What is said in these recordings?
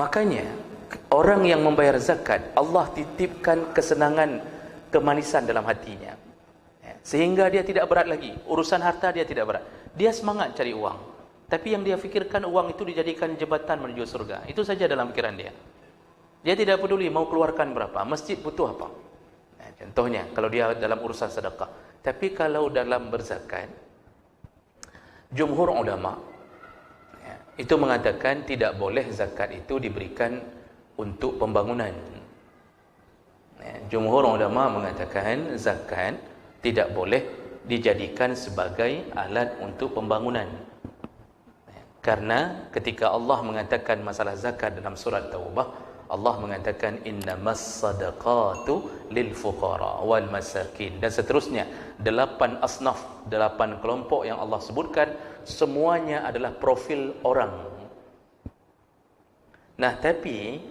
Makanya orang yang membayar zakat, Allah titipkan kesenangan, kemanisan dalam hatinya, sehingga dia tidak berat lagi. Urusan harta dia tidak berat. Dia semangat cari uang, tapi yang dia fikirkan uang itu dijadikan jembatan menuju surga. Itu saja dalam pikiran dia. Dia tidak peduli mau keluarkan berapa, masjid butuh apa. Contohnya kalau dia dalam urusan sedekah. Tapi kalau dalam berzakat, jumhur ulama itu mengatakan tidak boleh zakat itu diberikan untuk pembangunan. Jumhur ulama mengatakan zakat tidak boleh dijadikan sebagai alat untuk pembangunan. Karena ketika Allah mengatakan masalah zakat dalam surat Taubah, Allah mengatakan innamas sadaqatu lil fuqara wal masakin, dan seterusnya. 8 asnaf, 8 kelompok yang Allah sebutkan, semuanya adalah profil orang. Nah, tapi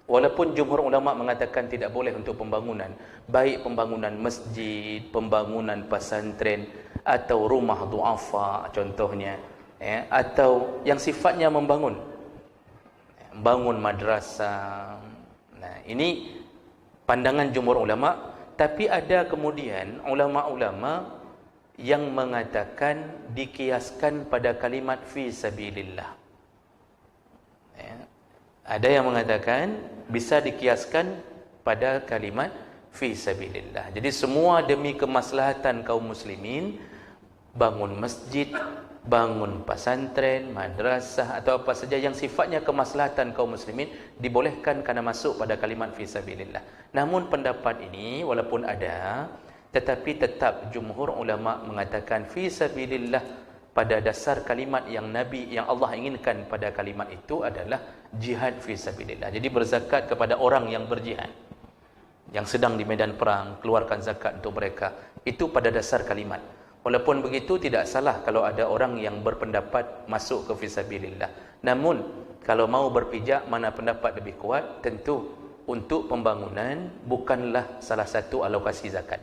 walaupun jumhur ulama mengatakan tidak boleh untuk pembangunan, baik pembangunan masjid, pembangunan pesantren, atau rumah duafa contohnya, atau yang sifatnya membangun, bangun madrasah. Nah, ini pandangan jumhur ulama. Tapi ada kemudian ulama-ulama yang mengatakan dikiaskan pada kalimat fi sabilillah. Ada yang mengatakan bisa dikiaskan pada kalimat fi sabilillah. Jadi semua demi kemaslahatan kaum muslimin, bangun masjid, bangun pesantren, madrasah, atau apa saja yang sifatnya kemaslahatan kaum muslimin dibolehkan karena masuk pada kalimat fi sabilillah. Namun pendapat ini walaupun ada, tetapi tetap jumhur ulama mengatakan fi sabilillah pada dasar kalimat yang Nabi, yang Allah inginkan pada kalimat itu adalah jihad fi sabilillah. Jadi berzakat kepada orang yang berjihad, yang sedang di medan perang, keluarkan zakat untuk mereka. Itu pada dasar kalimat. Walaupun begitu tidak salah kalau ada orang yang berpendapat masuk ke fisabilillah. Namun kalau mau berpijak mana pendapat lebih kuat, tentu untuk pembangunan bukanlah salah satu alokasi zakat.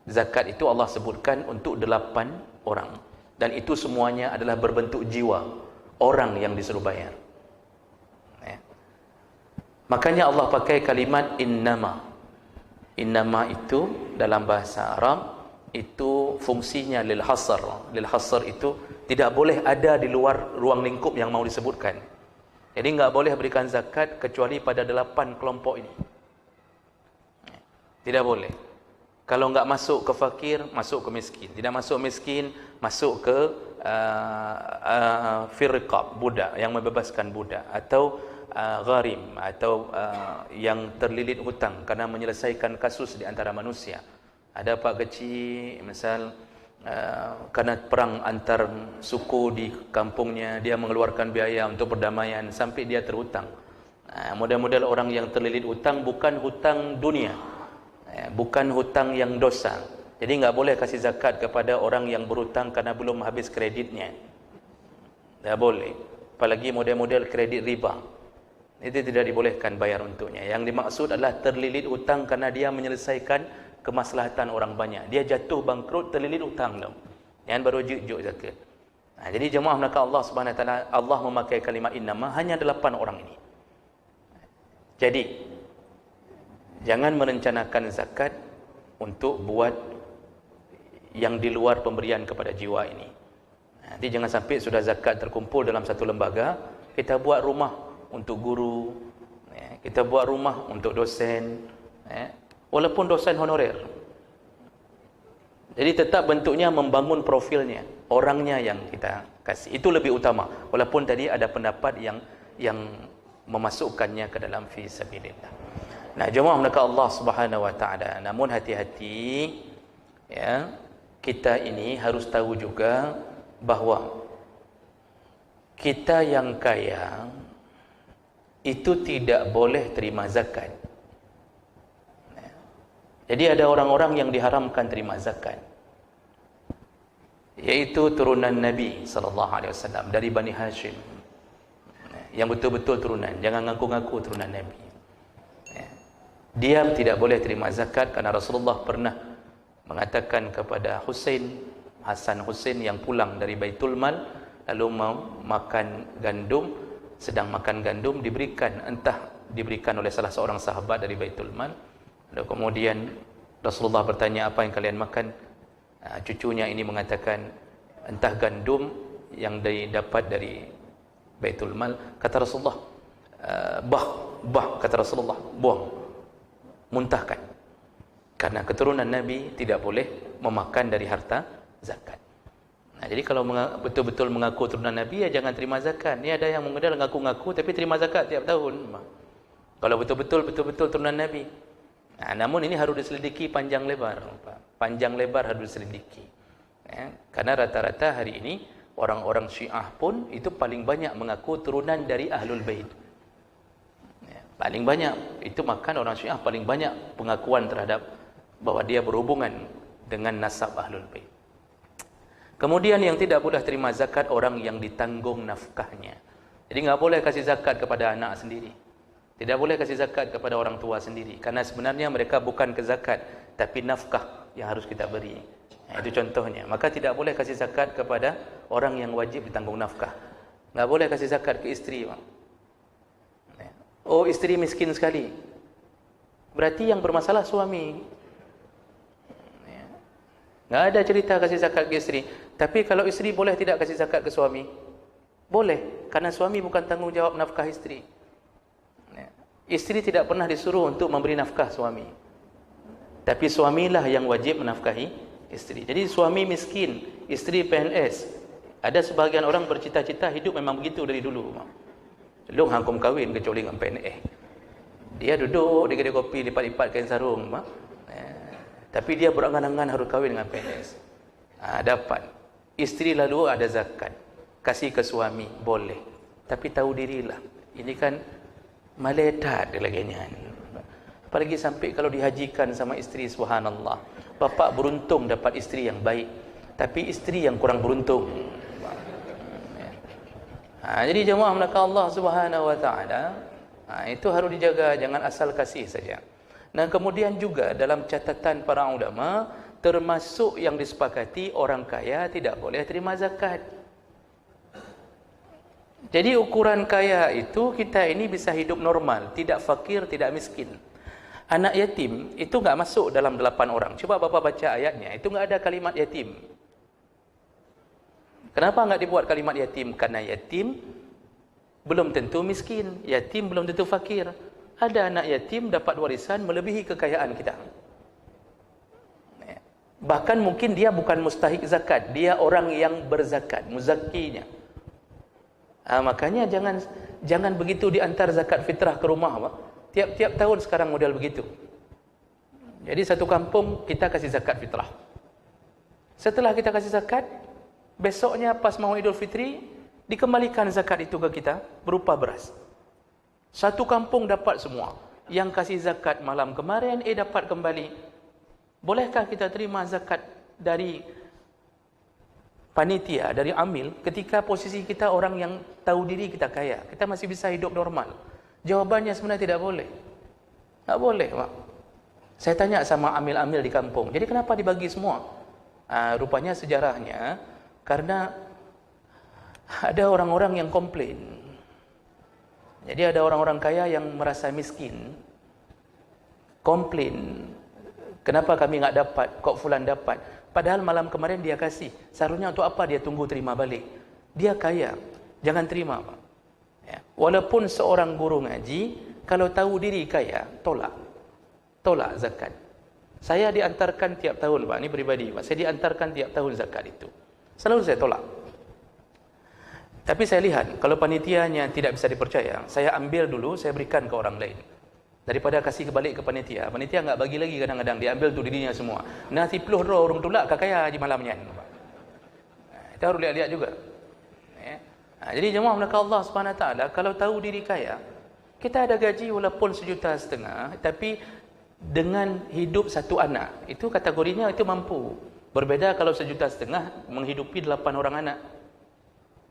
Zakat itu Allah sebutkan untuk 8 orang, dan itu semuanya adalah berbentuk jiwa orang yang disuruh bayar. Makanya Allah pakai kalimat innama. Innama itu dalam bahasa Arab itu fungsinya lil hasr. Lil hasr itu tidak boleh ada di luar ruang lingkup yang mau disebutkan. Jadi enggak boleh berikan zakat kecuali pada 8 kelompok ini. Tidak boleh. Kalau enggak masuk ke fakir, masuk ke miskin. Tidak masuk miskin, masuk ke firqab, budak, yang membebaskan budak, atau gharim, atau yang terlilit hutang karena menyelesaikan kasus di antara manusia. Ada pak kecil, misal karena perang antar suku di kampungnya, dia mengeluarkan biaya untuk perdamaian sampai dia terhutang. Model-model orang yang terlilit hutang bukan hutang dunia, bukan hutang yang dosa. Jadi enggak boleh kasih zakat kepada orang yang berhutang karena belum habis kreditnya. Tidak boleh. Apalagi model-model kredit riba. Itu tidak dibolehkan bayar untuknya. Yang dimaksud adalah terlilit hutang karena dia menyelesaikan kemaslahatan orang banyak. Dia jatuh bangkrut, terlilit hutang tu. Yang baru juk zakat. Jadi jemaah maka Allah Subhanahu Wa Taala, Allah memakai kalimat innama hanya 8 orang ini. Jadi jangan merencanakan zakat untuk buat yang di luar pemberian kepada jiwa ini. Nanti jangan sampai sudah zakat terkumpul dalam satu lembaga, kita buat rumah untuk guru, kita buat rumah untuk dosen, walaupun dosen honorer. Jadi tetap bentuknya membangun profilnya, orangnya yang kita kasih. Itu lebih utama. Walaupun tadi ada pendapat yang memasukkannya ke dalam fi sabilillah. Nah, jemaah maka Allah Subhanahu Wa Taala. Namun hati-hati, ya. Kita ini harus tahu juga bahwa kita yang kaya itu tidak boleh terima zakat. Jadi ada orang-orang yang diharamkan terima zakat, yaitu turunan Nabi SAW dari Bani Hashim, yang betul-betul turunan, jangan ngaku-ngaku turunan Nabi. Dia tidak boleh terima zakat karena Rasulullah pernah mengatakan kepada Hasan Husain yang pulang dari Baitul Mal lalu makan gandum, sedang makan gandum, diberikan oleh salah seorang sahabat dari Baitul Mal. Lalu kemudian Rasulullah bertanya, apa yang kalian makan? Cucunya ini mengatakan, entah gandum yang didapat dari Baitul Mal. Kata Rasulullah, kata Rasulullah, buang, muntahkan. Karena keturunan Nabi tidak boleh memakan dari harta zakat. Nah, jadi kalau betul-betul mengaku turunan Nabi, ya jangan terima zakat. Ini ada yang mengenal ngaku-ngaku tapi terima zakat tiap tahun. Kalau betul-betul turunan Nabi. Nah, namun ini harus diselidiki panjang lebar. Panjang lebar harus diselidiki. Ya, karena rata-rata hari ini orang-orang Syiah pun itu paling banyak mengaku turunan dari Ahlul Bait. Ya, paling banyak itu, makan orang Syiah paling banyak pengakuan terhadap bahwa dia berhubungan dengan nasab Ahlul Bait. Kemudian yang tidak boleh terima zakat orang yang ditanggung nafkahnya. Jadi nggak boleh kasih zakat kepada anak sendiri. Tidak boleh kasih zakat kepada orang tua sendiri. Karena sebenarnya mereka bukan ke zakat, tapi nafkah yang harus kita beri. Nah, itu contohnya. Maka tidak boleh kasih zakat kepada orang yang wajib ditanggung nafkah. Nggak boleh kasih zakat ke isteri. Oh, isteri miskin sekali. Berarti yang bermasalah suami. Nggak ada cerita kasih zakat ke isteri. Tapi kalau isteri boleh tidak kasih zakat ke suami? Boleh, karena suami bukan tanggungjawab nafkah isteri. Isteri tidak pernah disuruh untuk memberi nafkah suami, tapi suamilah yang wajib menafkahi isteri. Jadi suami miskin, isteri PNS. Ada sebagian orang bercita-cita hidup memang begitu dari dulu. Long hangkum kahwin kecuali dengan PNS. Dia duduk di kedai kopi, lipat-lipat kain sarung, tapi dia berangan-angan harus kahwin dengan PNS. Dapat. Isteri lalu ada zakat, kasih ke suami, boleh. Tapi tahu dirilah. Ini kan maletat lagi-nya. Apalagi sampai kalau dihajikan sama isteri, subhanallah. Bapak beruntung dapat isteri yang baik, tapi isteri yang kurang beruntung. Jadi jemaah melaka Allah Subhanahu wa taala, itu harus dijaga, jangan asal kasih saja. Nah, kemudian juga dalam catatan para ulama, termasuk yang disepakati orang kaya tidak boleh terima zakat. Jadi ukuran kaya itu kita ini bisa hidup normal, tidak fakir, tidak miskin. Anak yatim itu enggak masuk dalam 8 orang. Coba Bapak baca ayatnya, itu enggak ada kalimat yatim. Kenapa enggak dibuat kalimat yatim? Karena yatim belum tentu miskin, yatim belum tentu fakir. Ada anak yatim dapat warisan melebihi kekayaan kita. Bahkan mungkin dia bukan mustahik zakat, dia orang yang berzakat, muzakkinya. Makanya jangan begitu diantar zakat fitrah ke rumah, Pak. Tiap-tiap tahun sekarang model begitu. Jadi satu kampung kita kasih zakat fitrah. Setelah kita kasih zakat, besoknya pas mau Idul Fitri, dikembalikan zakat itu ke kita berupa beras. Satu kampung dapat semua. Yang kasih zakat malam kemarin, dapat kembali. Bolehkah kita terima zakat dari panitia, dari amil, ketika posisi kita orang yang tahu diri kita kaya? Kita masih bisa hidup normal. Jawabannya sebenarnya tidak boleh. Tak boleh, Pak. Saya tanya sama amil-amil di kampung, jadi kenapa dibagi semua? Rupanya sejarahnya, karena ada orang-orang yang komplain. Jadi ada orang-orang kaya yang merasa miskin, komplain, kenapa kami enggak dapat, kok fulan dapat? Padahal malam kemarin dia kasih. Seharusnya untuk apa dia tunggu terima balik? Dia kaya, jangan terima, Pak. Ya. Walaupun seorang guru ngaji, kalau tahu diri kaya, tolak zakat. Saya diantarkan tiap tahun, Pak, ini pribadi, Pak. Saya diantarkan tiap tahun zakat itu. Selalu saya tolak. Tapi saya lihat, kalau panitianya tidak bisa dipercaya, saya ambil dulu, saya berikan ke orang lain. Daripada kasih kebalik ke panitia. Panitia enggak bagi lagi kadang-kadang, diambil tu dirinya semua. Nasi peluh roh orang tolak kakaya di malamnya. Kita harus lihat-lihat juga. Jadi jemaah melaka Allah Subhanahu Wa Taala, kalau tahu diri kaya, kita ada gaji walaupun 1,5 juta, tapi dengan hidup satu anak, itu kategorinya itu mampu. Berbeda kalau 1,5 juta menghidupi 8 orang anak.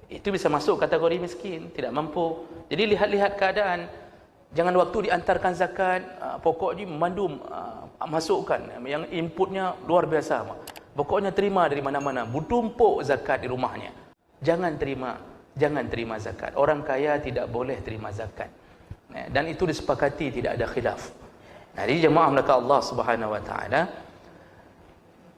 Itu bisa masuk kategori miskin, tidak mampu. Jadi lihat-lihat keadaan. Jangan waktu diantarkan zakat, pokoknya memandum, masukkan. Yang inputnya luar biasa. Pokoknya terima dari mana-mana. Bertumpuk zakat di rumahnya. Jangan terima. jangan terima zakat. Orang kaya tidak boleh terima zakat. Dan itu disepakati, tidak ada khilaf. Jadi jemaah maka Allah Subhanahu wa taala,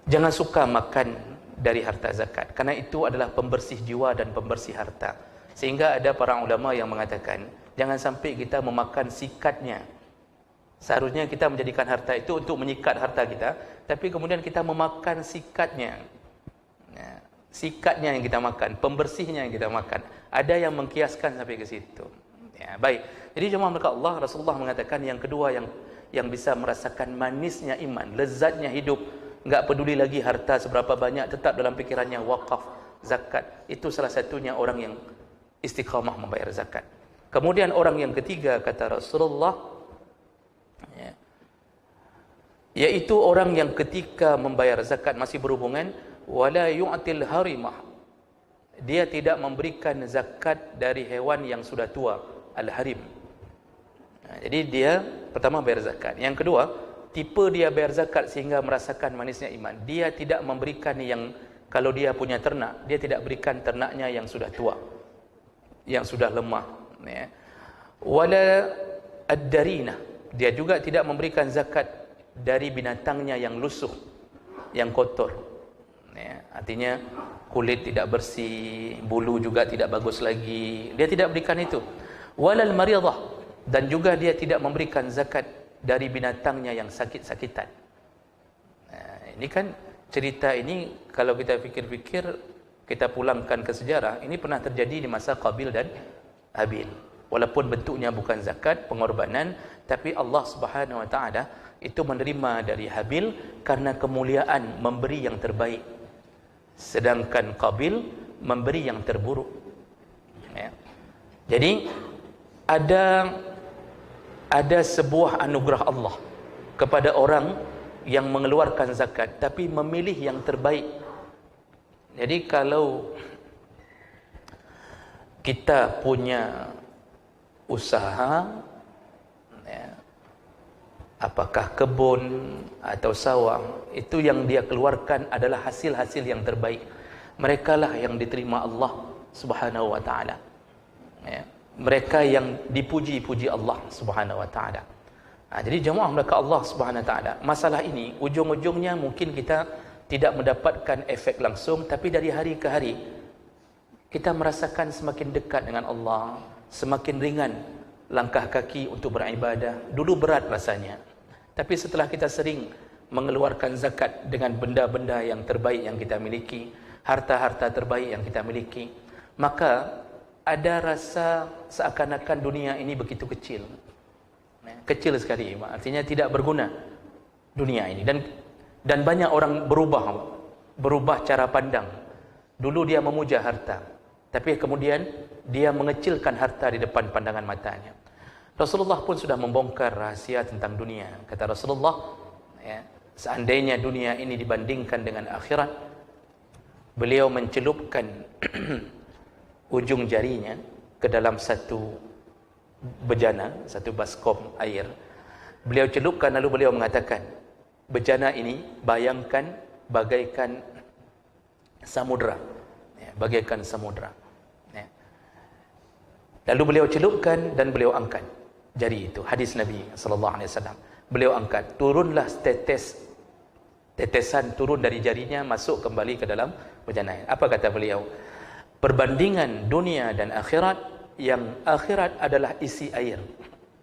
jangan suka makan dari harta zakat, karena itu adalah pembersih jiwa dan pembersih harta. Sehingga ada para ulama yang mengatakan, jangan sampai kita memakan sikatnya. Seharusnya kita menjadikan harta itu untuk menyikat harta kita, tapi kemudian kita memakan sikatnya. Sikatnya yang kita makan, pembersihnya yang kita makan. Ada yang mengkiaskan sampai ke situ. Ya, baik. Jadi jemaah maka Allah, Rasulullah mengatakan yang kedua yang bisa merasakan manisnya iman, lezatnya hidup, enggak peduli lagi harta seberapa banyak, tetap dalam pikirannya wakaf, zakat. Itu salah satunya orang yang istiqamah membayar zakat. Kemudian orang yang ketiga kata Rasulullah, yaitu orang yang ketika membayar zakat masih berhubungan, wala yu'til harimah, dia tidak memberikan zakat dari hewan yang sudah tua, al-harim. Jadi dia pertama bayar zakat. Yang kedua, tipe dia bayar zakat sehingga merasakan manisnya iman. Dia tidak memberikan yang, kalau dia punya ternak, dia tidak berikan ternaknya yang sudah tua, yang sudah lemah. Wala ad-darina, dia juga tidak memberikan zakat dari binatangnya yang lusuh, yang kotor. Artinya kulit tidak bersih, bulu juga tidak bagus lagi, dia tidak berikan itu. Walal maridah, dan juga dia tidak memberikan zakat dari binatangnya yang sakit-sakitan. Ini kan cerita ini kalau kita fikir-fikir, kita pulangkan ke sejarah, ini pernah terjadi di masa Qabil dan Habil. Walaupun bentuknya bukan zakat, pengorbanan, tapi Allah Subhanahu wa taala itu menerima dari Habil karena kemuliaan memberi yang terbaik, sedangkan Qabil memberi yang terburuk. Jadi ada sebuah anugerah Allah kepada orang yang mengeluarkan zakat tapi memilih yang terbaik. Jadi kalau kita punya usaha, apakah kebun atau sawah, itu yang dia keluarkan adalah hasil-hasil yang terbaik. Merekalah yang diterima Allah Subhanahu wa taala. Mereka yang dipuji-puji Allah Subhanahu wa taala. Jadi jemaah mereka Allah Subhanahu wa taala, masalah ini ujung-ujungnya mungkin kita tidak mendapatkan efek langsung, tapi dari hari ke hari kita merasakan semakin dekat dengan Allah, semakin ringan langkah kaki untuk beribadah. Dulu berat rasanya, tapi setelah kita sering mengeluarkan zakat dengan benda-benda yang terbaik yang kita miliki, harta-harta terbaik yang kita miliki, maka ada rasa seakan-akan dunia ini begitu kecil. Kecil sekali, artinya tidak berguna dunia ini. Dan banyak orang berubah cara pandang. Dulu dia memuja harta, tapi kemudian dia mengecilkan harta di depan pandangan matanya. Rasulullah pun sudah membongkar rahasia tentang dunia. Kata Rasulullah, seandainya dunia ini dibandingkan dengan akhirat, beliau mencelupkan ujung jarinya ke dalam satu bejana, satu baskom air. Beliau celupkan lalu beliau mengatakan, bejana ini bayangkan bagaikan samudra, bagaikan samudra. Lalu beliau celupkan dan beliau angkat jari itu. Hadis Nabi sallallahu alaihi wasallam. Beliau angkat, turunlah tetesan turun dari jarinya, masuk kembali ke dalam bejana. Apa kata beliau? Perbandingan dunia dan akhirat, yang akhirat adalah isi air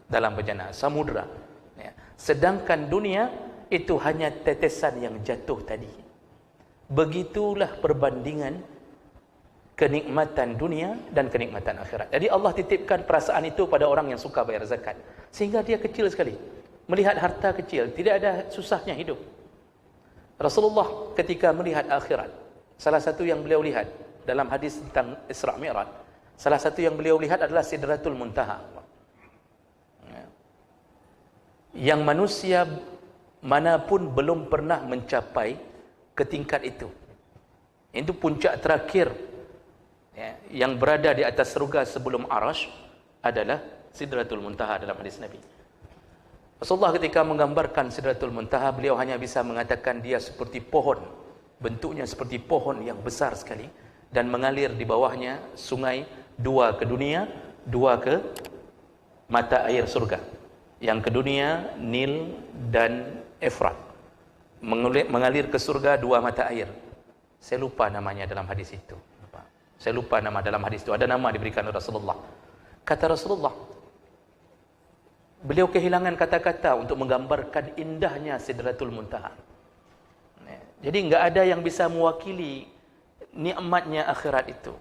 dalam bejana, samudra. Sedangkan dunia itu hanya tetesan yang jatuh tadi. Begitulah perbandingan kenikmatan dunia dan kenikmatan akhirat. Jadi Allah titipkan perasaan itu pada orang yang suka bayar zakat, sehingga dia kecil sekali, melihat harta kecil, tidak ada susahnya hidup. Rasulullah ketika melihat akhirat, salah satu yang beliau lihat dalam hadis tentang Isra Mi'raj, salah satu yang beliau lihat adalah Sidratul Muntaha, yang manusia manapun belum pernah mencapai ke tingkat itu. Itu puncak terakhir, yang berada di atas surga sebelum Arash adalah Sidratul Muntaha dalam hadis Nabi. Rasulullah ketika menggambarkan Sidratul Muntaha, beliau hanya bisa mengatakan dia seperti pohon, bentuknya seperti pohon yang besar sekali, dan mengalir di bawahnya sungai 2 ke dunia, 2 ke mata air surga. Yang ke dunia Nil dan Efrat. Mengalir ke surga 2 mata air. Saya lupa namanya dalam hadis itu. Saya lupa nama dalam hadis itu. Ada nama diberikan oleh Rasulullah. Kata Rasulullah, beliau kehilangan kata-kata untuk menggambarkan indahnya Sidratul Muntaha. Jadi enggak ada yang bisa mewakili nikmatnya akhirat itu.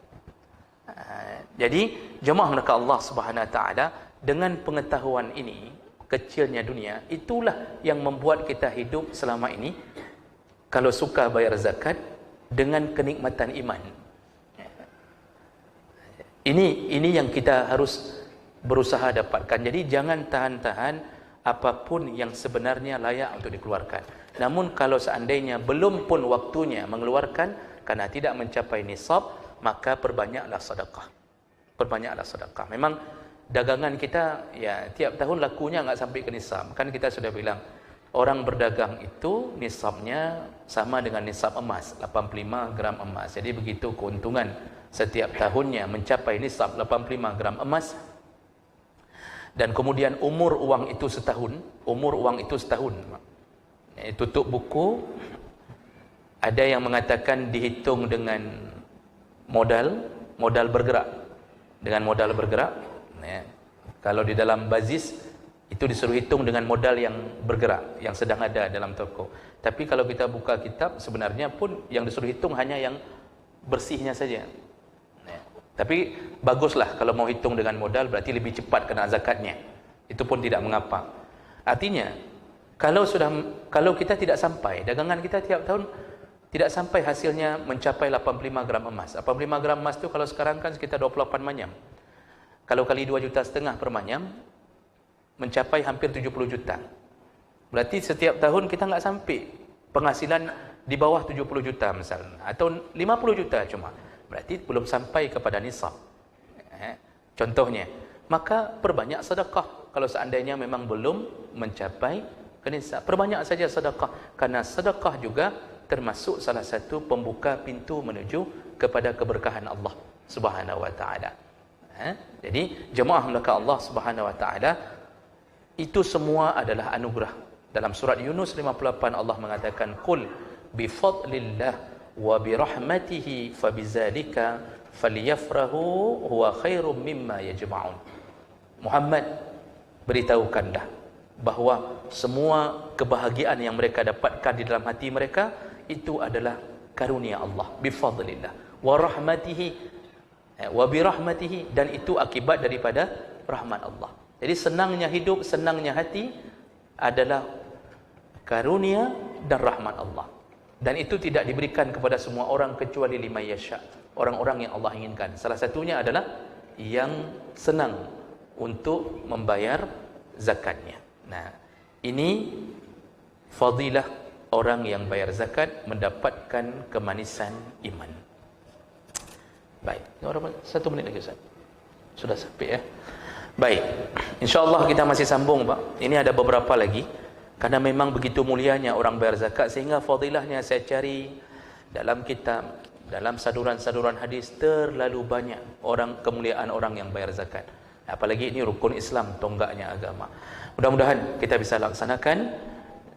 Jadi jemaah mereka Allah Subhanahu wa taala, dengan pengetahuan ini, kecilnya dunia, itulah yang membuat kita hidup selama ini kalau suka bayar zakat dengan kenikmatan iman. Ini yang kita harus berusaha dapatkan. Jadi jangan tahan-tahan apapun yang sebenarnya layak untuk dikeluarkan. Namun kalau seandainya belum pun waktunya mengeluarkan karena tidak mencapai nisab, maka perbanyaklah sedekah. Perbanyaklah sedekah. Memang dagangan kita ya tiap tahun lakunya enggak sampai ke nisab. Kan kita sudah bilang orang berdagang itu nisabnya sama dengan nisab emas, 85 gram emas. Jadi begitu keuntungan setiap tahunnya mencapai nisab 85 gram emas. Dan kemudian umur uang itu setahun, tutup buku, ada yang mengatakan dihitung dengan modal bergerak. Dengan modal bergerak, ya. Kalau di dalam bazis itu disuruh hitung dengan modal yang bergerak, yang sedang ada dalam toko. Tapi kalau kita buka kitab, sebenarnya pun yang disuruh hitung hanya yang bersihnya saja. Ya. Tapi baguslah kalau mau hitung dengan modal, berarti lebih cepat kena zakatnya. Itu pun tidak mengapa. Artinya, kalau kita tidak sampai, dagangan kita tiap tahun tidak sampai hasilnya mencapai 85 gram emas. 85 gram emas itu kalau sekarang kan sekitar 28 manyam. Kalau kali 2,5 juta per manyam, mencapai hampir 70 juta. Berarti setiap tahun kita nggak sampai penghasilan di bawah 70 juta misalnya. Atau 50 juta cuma. Berarti belum sampai kepada nisab. Contohnya. Maka perbanyak sedekah. Kalau seandainya memang belum mencapai ke nisab. Perbanyak saja sedekah. Karena sedekah juga termasuk salah satu pembuka pintu menuju kepada keberkahan Allah Subhanahu wa taala. Jadi jemaah mereka Allah Subhanahu wa taala, itu semua adalah anugerah. Dalam surat Yunus 58 Allah mengatakan, "Qul bi fadlillah wa bi rahmatihi fabizalika falyafrahu huwa khairum mimma yajma'un." Muhammad, beritahukanlah bahawa semua kebahagiaan yang mereka dapatkan di dalam hati mereka itu adalah karunia Allah, bifadlillah wa rahmatihi wa birahmatihi, dan itu akibat daripada rahmat Allah. Jadi senangnya hidup, senangnya hati adalah karunia dan rahmat Allah. Dan itu tidak diberikan kepada semua orang kecuali liman yasha, orang-orang yang Allah inginkan. Salah satunya adalah yang senang untuk membayar zakatnya. Nah, ini fadilah orang yang bayar zakat mendapatkan kemanisan iman. Baik, 1 minit lagi Ustaz. Sudah sampai ya. Baik, insyaAllah kita masih sambung Pak. Ini ada beberapa lagi. Karena memang begitu mulianya orang bayar zakat, sehingga fadilahnya saya cari dalam kitab, dalam saduran-saduran hadis, terlalu banyak kemuliaan orang yang bayar zakat. Apalagi ini rukun Islam, tonggaknya agama. Mudah-mudahan kita bisa laksanakan,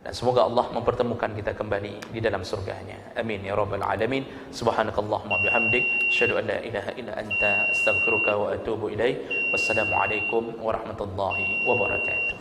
dan semoga Allah mempertemukan kita kembali di dalam surganya. Amin ya rabbal alamin. Subhanakallahumma bihamdik, asyhadu an la ilaha illa anta, astaghfiruka wa atubu ilaik. Wassalamualaikum warahmatullahi wabarakatuh.